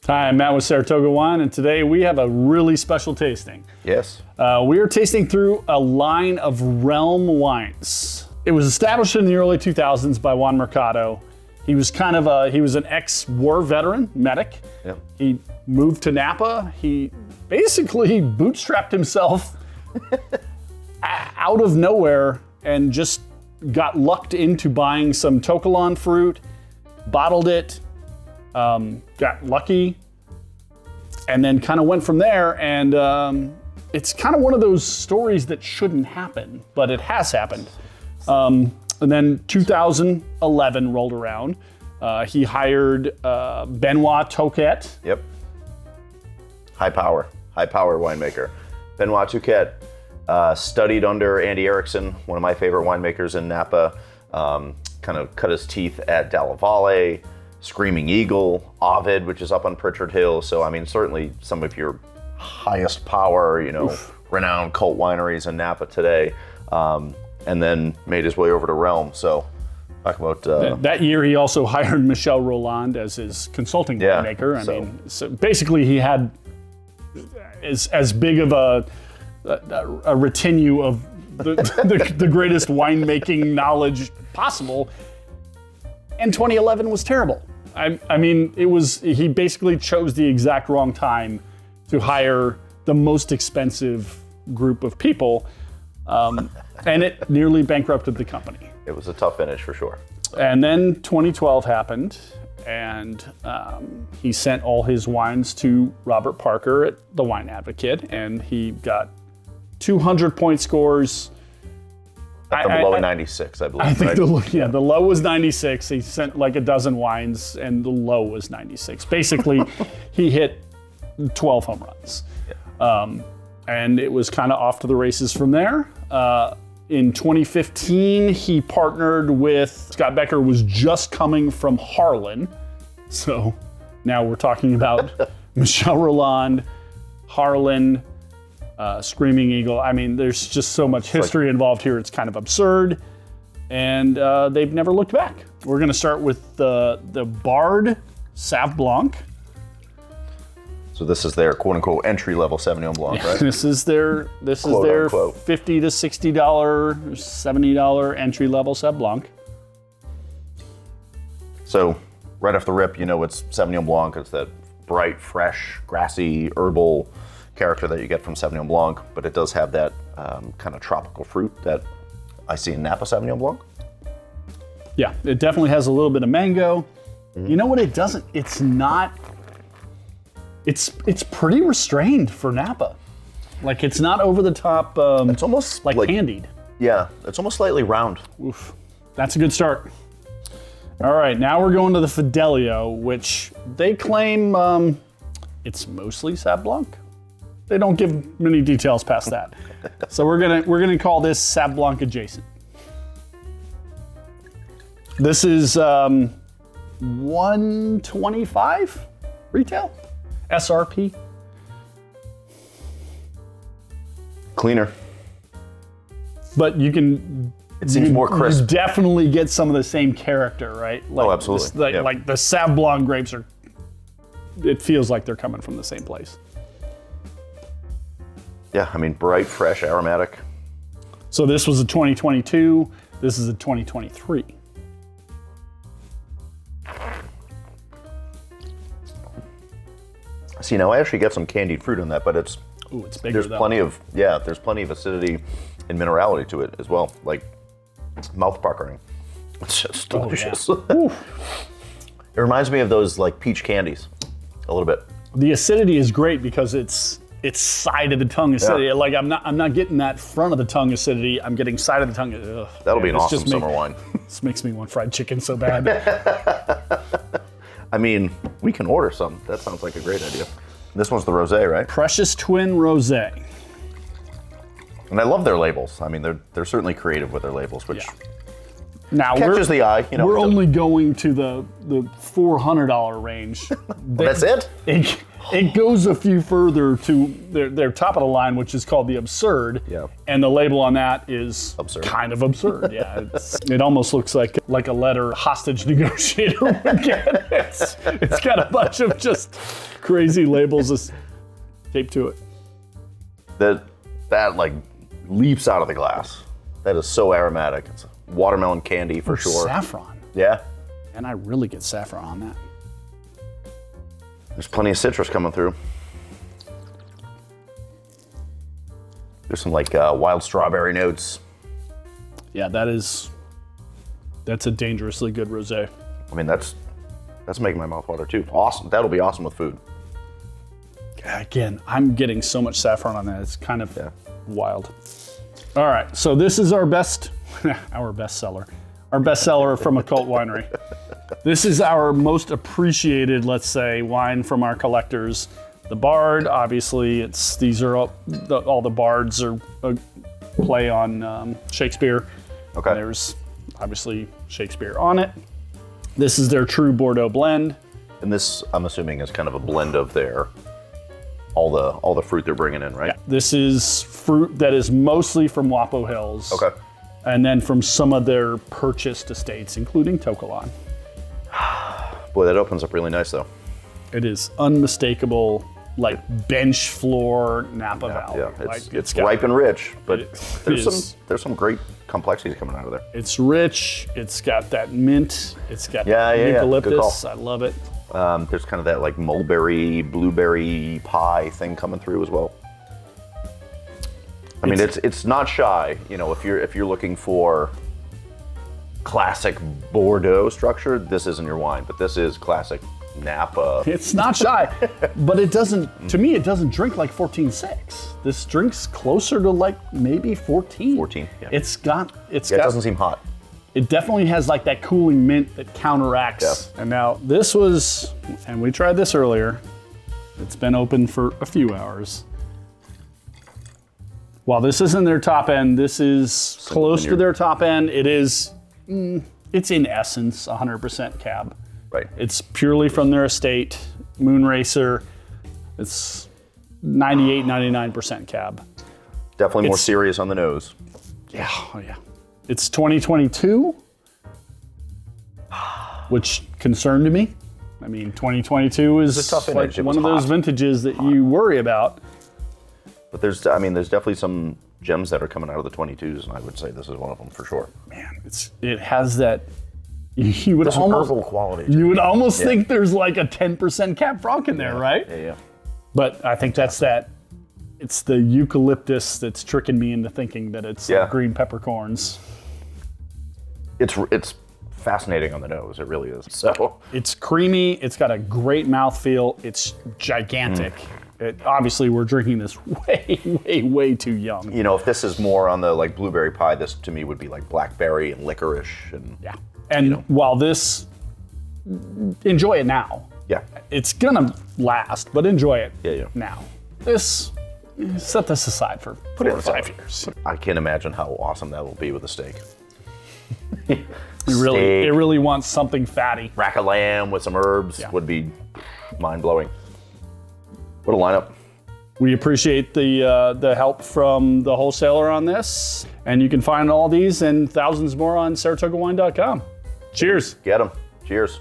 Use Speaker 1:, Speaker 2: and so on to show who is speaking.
Speaker 1: Hi, I'm Matt with Saratoga Wine, and today we have a really special tasting.
Speaker 2: Yes.
Speaker 1: We are tasting through a line of REALM wines. It was established in the early 2000s by Juan Mercado. He was he was an ex-war veteran, medic.
Speaker 2: Yep.
Speaker 1: He moved to Napa. He basically bootstrapped himself out of nowhere and just got lucked into buying some To Kalon fruit, bottled it, got lucky, and then kind of went from there. And it's kind of one of those stories that shouldn't happen, but it has happened. And then 2011 rolled around. He hired Benoit Touquette.
Speaker 2: Yep. High power winemaker. Benoit Touquette studied under Andy Erickson, one of my favorite winemakers in Napa. Kind of cut his teeth at Dalla Valle, Screaming Eagle, Ovid, which is up on Pritchard Hill. So, I mean, certainly some of your highest power, renowned cult wineries in Napa today. And then made his way over to REALM. So, talk about...
Speaker 1: that year, he also hired Michel Rolland as his consulting winemaker. I mean, so basically he had as big of a retinue of the greatest winemaking knowledge possible. And 2011 was terrible. I mean, he basically chose the exact wrong time to hire the most expensive group of people. And it nearly bankrupted the company.
Speaker 2: It was a tough finish for sure.
Speaker 1: And then 2012 happened, and he sent all his wines to Robert Parker at The Wine Advocate, and he got 200 point scores.
Speaker 2: At the low 96, I believe.
Speaker 1: I think the low was 96. He sent like a dozen wines, and the low was 96. Basically, he hit 12 home runs. Yeah. And it was kind of off to the races from there. In 2015, he partnered with, Scott Becker was just coming from Harlan. So now we're talking about Michel Rolland, Harlan, Screaming Eagle. I mean, there's just so much history involved here. It's kind of absurd. And they've never looked back. We're gonna start with the Bard Sauv Blanc.
Speaker 2: So this is their quote-unquote entry-level Sauvignon Blanc, right?
Speaker 1: This is their
Speaker 2: Unquote.
Speaker 1: $50 to $60, $70 entry-level Sauv Blanc.
Speaker 2: So right off the rip, it's Sauvignon Blanc. It's that bright, fresh, grassy, herbal character that you get from Sauvignon Blanc, but it does have that kind of tropical fruit that I see in Napa Sauvignon Blanc.
Speaker 1: Yeah, it definitely has a little bit of mango. Mm-hmm. You know what it doesn't? It's not... It's pretty restrained for Napa. Like, it's not over the top.
Speaker 2: It's almost
Speaker 1: like candied.
Speaker 2: Yeah, it's almost slightly round.
Speaker 1: Oof, that's a good start. All right, now we're going to the Fidelio, which they claim it's mostly Sauv Blanc. They don't give many details past that. So we're gonna call this Sauv Blanc adjacent. This is $125 retail. SRP.
Speaker 2: Cleaner.
Speaker 1: But you can...
Speaker 2: It seems more crisp.
Speaker 1: You definitely get some of the same character, right? Like,
Speaker 2: absolutely.
Speaker 1: Like the Sauv Blanc grapes are... It feels like they're coming from the same place.
Speaker 2: Yeah, I mean, bright, fresh, aromatic.
Speaker 1: So this was a 2022. This is a 2023.
Speaker 2: See, now I actually get some candied fruit on that, but it's
Speaker 1: bigger.
Speaker 2: There's plenty of acidity and minerality to it as well, like mouth puckering. It's just delicious.
Speaker 1: Yeah.
Speaker 2: It reminds me of those like peach candies, a little bit.
Speaker 1: The acidity is great because it's side of the tongue acidity. Yeah. Like I'm not getting that front of the tongue acidity. I'm getting side of the tongue. Ugh,
Speaker 2: That'll be an awesome summer wine.
Speaker 1: This makes me want fried chicken so bad.
Speaker 2: I mean, we can order some. That sounds like a great idea. This one's the Rosé, right?
Speaker 1: Precious Twin Rosé.
Speaker 2: And I love their labels. I mean, they're certainly creative with their labels, which
Speaker 1: now
Speaker 2: catches the eye.
Speaker 1: We're only going to the $400 range.
Speaker 2: That's it?
Speaker 1: It goes a few further to their top of the line, which is called the Absurd.
Speaker 2: Yeah.
Speaker 1: And the label on that is
Speaker 2: absurd.
Speaker 1: Kind of absurd. Yeah. It almost looks like a letter hostage negotiator would get. It's got a bunch of just crazy labels is taped to it.
Speaker 2: That like leaps out of the glass. That is so aromatic. It's watermelon candy for sure.
Speaker 1: Saffron.
Speaker 2: Yeah.
Speaker 1: And I really get saffron on that.
Speaker 2: There's plenty of citrus coming through. There's some like wild strawberry notes.
Speaker 1: Yeah, that's a dangerously good rosé.
Speaker 2: I mean, that's making my mouth water too. Awesome. That'll be awesome with food.
Speaker 1: Again, I'm getting so much saffron on that. It's kind of wild. All right, so this is our best seller from a cult winery. This is our most appreciated, let's say, wine from our collectors. The Bard, obviously, these are all the Bards are a play on Shakespeare.
Speaker 2: Okay.
Speaker 1: There's obviously Shakespeare on it. This is their true Bordeaux blend.
Speaker 2: And this, I'm assuming, is kind of a blend of all the fruit they're bringing in, right?
Speaker 1: Yeah, this is fruit that is mostly from Wapo Hills.
Speaker 2: Okay.
Speaker 1: And then from some of their purchased estates, including Tokelon.
Speaker 2: Boy, that opens up really nice, though.
Speaker 1: It is unmistakable, like bench floor Napa Valley.
Speaker 2: Yeah, it's ripe and rich, but there's some great complexities coming out of there.
Speaker 1: It's rich. It's got that mint. It's got
Speaker 2: eucalyptus.
Speaker 1: Good call. I love it.
Speaker 2: There's kind of that like mulberry, blueberry pie thing coming through as well. I mean, it's not shy. You know, if you're looking for classic Bordeaux structure, this isn't your wine, but this is classic Napa.
Speaker 1: It's not shy, but it doesn't. To me, it doesn't drink like 14.6. This drinks closer to like maybe 14.
Speaker 2: 14. Yeah.
Speaker 1: It
Speaker 2: doesn't seem hot.
Speaker 1: It definitely has like that cooling mint that counteracts.
Speaker 2: Yeah.
Speaker 1: And now this was, and we tried this earlier. It's been open for a few hours. While this isn't their top end, this is close to their top end. It is, it's in essence 100% cab.
Speaker 2: Right.
Speaker 1: It's purely from their estate, Moonracer. It's 98, 99% cab.
Speaker 2: Definitely more serious on the nose.
Speaker 1: Yeah, oh yeah. It's 2022, which concerned me. I mean, 2022 is
Speaker 2: a tough vintage.
Speaker 1: like one of those vintages that you worry about.
Speaker 2: But there's definitely some gems that are coming out of the 22s, and I would say this is one of them for sure.
Speaker 1: Man, it has that. You would
Speaker 2: There's
Speaker 1: almost
Speaker 2: herbal quality.
Speaker 1: You would almost think there's like a 10% Cab Franc in there, right?
Speaker 2: Yeah.
Speaker 1: But I think that's that. It's the eucalyptus that's tricking me into thinking that it's green peppercorns.
Speaker 2: It's fascinating on the nose. It really is. So
Speaker 1: it's creamy. It's got a great mouthfeel. It's gigantic. Obviously, we're drinking this way too young.
Speaker 2: You know, if this is more on the like blueberry pie, this to me would be like blackberry and licorice and
Speaker 1: And while this, enjoy it now.
Speaker 2: Yeah.
Speaker 1: It's gonna last, but enjoy it
Speaker 2: Yeah.
Speaker 1: now. This, set this aside for 4 or 5 years.
Speaker 2: I can't imagine how awesome that will be with a steak.
Speaker 1: It really wants something fatty.
Speaker 2: Rack of lamb with some herbs would be mind-blowing. What a lineup.
Speaker 1: We appreciate the help from the wholesaler on this. And you can find all these and thousands more on SaratogaWine.com. Cheers.
Speaker 2: Get them. Cheers.